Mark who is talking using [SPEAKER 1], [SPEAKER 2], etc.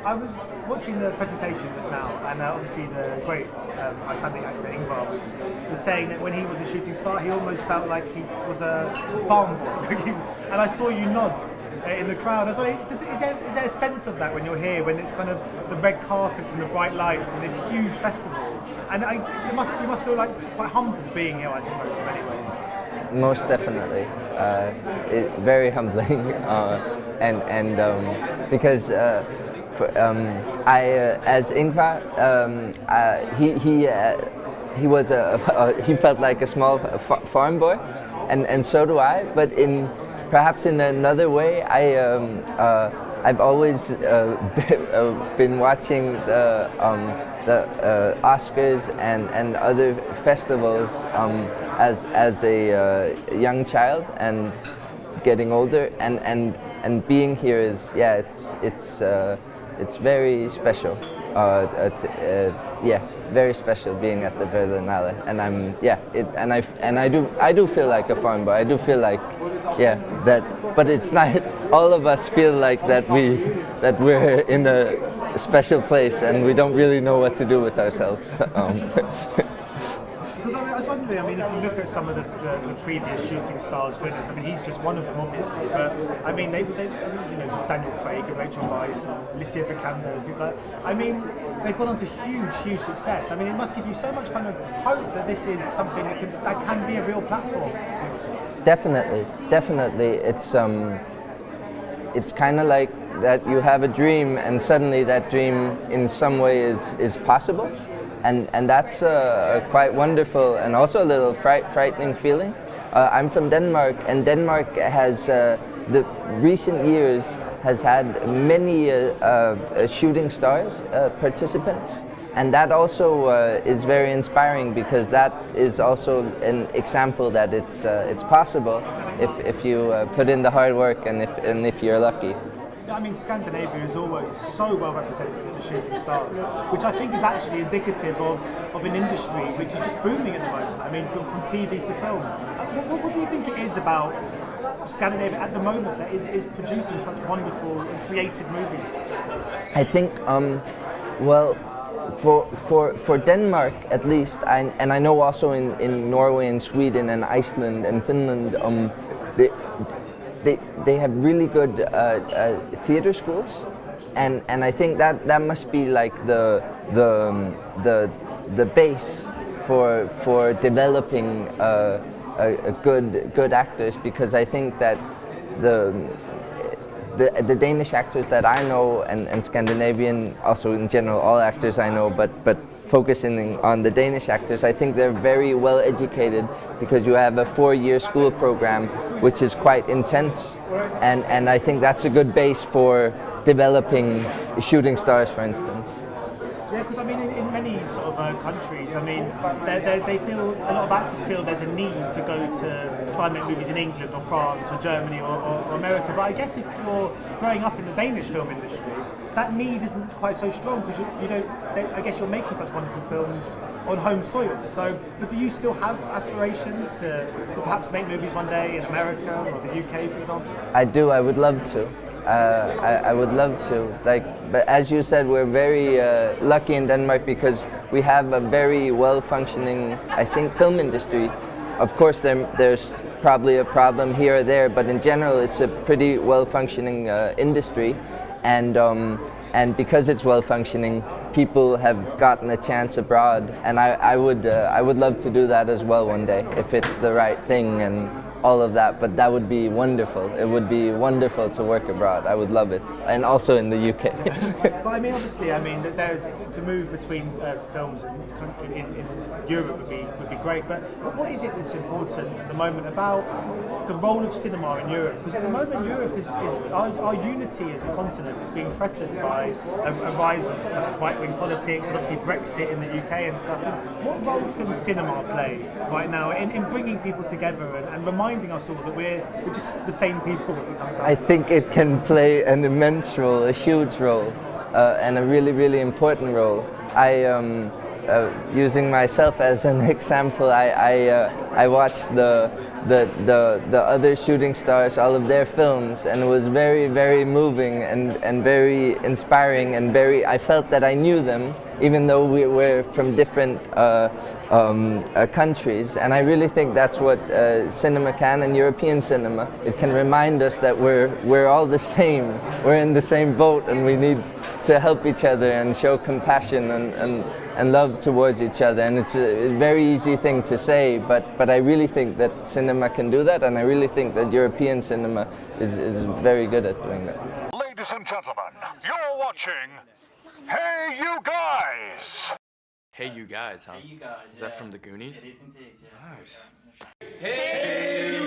[SPEAKER 1] I was watching the presentation just now, and obviously the great Icelandic actor Ingvar was saying that when he was a shooting star, he almost felt like he was a farm boy. And I saw you nod in the crowd. I was wondering, is there a sense of that when you're here, when it's kind of the red carpets and the bright lights and this huge festival? And you must feel like quite humble being here, I suppose, in many ways.
[SPEAKER 2] Most definitely, very humbling, because as Ingvar, he felt like a small farm boy, and so do I. But perhaps in another way, I've always been watching the Oscars and other festivals as a young child and getting older, and being here is it's very special. Very special being at the Berlinale, and I do feel like a farm boy. I do feel like that, but it's not. All of us feel like that we're in a special place and we don't really know what to do with ourselves.
[SPEAKER 1] Because I was wondering, I mean, if you look at some of the previous shooting stars winners, I mean, he's just one of them, obviously. But I mean, they Daniel Craig and Rachel Weisz and Alicia Vikander, people like. I mean, they've gone on to huge success. I mean, it must give you so much kind of hope that this is something that can be a real platform for yourself.
[SPEAKER 2] Definitely, it's kind of like that you have a dream, and suddenly that dream, in some way, is possible. And that's quite wonderful and also a little frightening feeling. I'm from Denmark, and Denmark has, the recent years, has had many shooting stars participants. And that also is very inspiring, because that is also an example that it's possible if you put in the hard work and if you're lucky.
[SPEAKER 1] I mean, Scandinavia is always so well represented in the shooting stars, which I think is actually indicative of an industry which is just booming at the moment. I mean, from TV to film. What do you think it is about Scandinavia at the moment that is producing such wonderful and creative movies?
[SPEAKER 2] I think, for Denmark at least, and I know also in Norway and Sweden and Iceland and Finland, they have really good theater schools, and I think that must be like the base for developing good actors, because I think that the Danish actors that I know, and Scandinavian, also in general all actors I know, but focusing on the Danish actors, I think they're very well educated, because you have a 4-year school program which is quite intense, and I think that's a good base for developing shooting stars, for instance.
[SPEAKER 1] Yeah, because I mean, in many sort of countries, I mean, they feel, a lot of actors feel there's a need to go to try and make movies in England or France or Germany or America. But I guess if you're growing up in the Danish film industry, that need isn't quite so strong, because you don't. I guess you're making such wonderful films on home soil. So, but do you still have aspirations to perhaps make movies one day in America or the UK, for example?
[SPEAKER 2] I do. I would love to. I would love to. But as you said, we're very lucky in Denmark, because we have a very well-functioning, I think, film industry. Of course, there's probably a problem here or there, but in general, it's a pretty well-functioning industry, and because it's well-functioning, people have gotten a chance abroad, and I would love to do that as well one day, if it's the right thing and all of that. But that would be wonderful. It would be wonderful to work abroad. I would love it, and also in the UK.
[SPEAKER 1] But I mean, obviously, to move between films in Europe would be great. But what is it that's important at the moment about the role of cinema in Europe? Because at the moment, Europe is our unity as a continent is being threatened by a rise of right-wing politics, and obviously Brexit in the UK and stuff. And what role can cinema play right now in bringing people together and reminding us all that we're just the same people when it comes down to it?
[SPEAKER 2] I think it can play an immense role, a huge role, and a really, really important role. Using myself as an example, I watched the other shooting stars, all of their films, and it was very, very moving and very inspiring and I felt that I knew them, even though we were from different countries. And I really think that's what cinema can, and European cinema. It can remind us that we're all the same. We're in the same boat, and we need to help each other and show compassion and love towards each other. And it's a very easy thing to say, but I really think that cinema can do that, and I really think that European cinema is very good at doing that.
[SPEAKER 3] Ladies and gentlemen, you're watching Hey You Guys!
[SPEAKER 4] Hey You Guys, huh?
[SPEAKER 5] Hey You Guys.
[SPEAKER 4] Is that from the Goonies?
[SPEAKER 5] It is indeed, yeah.
[SPEAKER 4] Nice.
[SPEAKER 5] Hey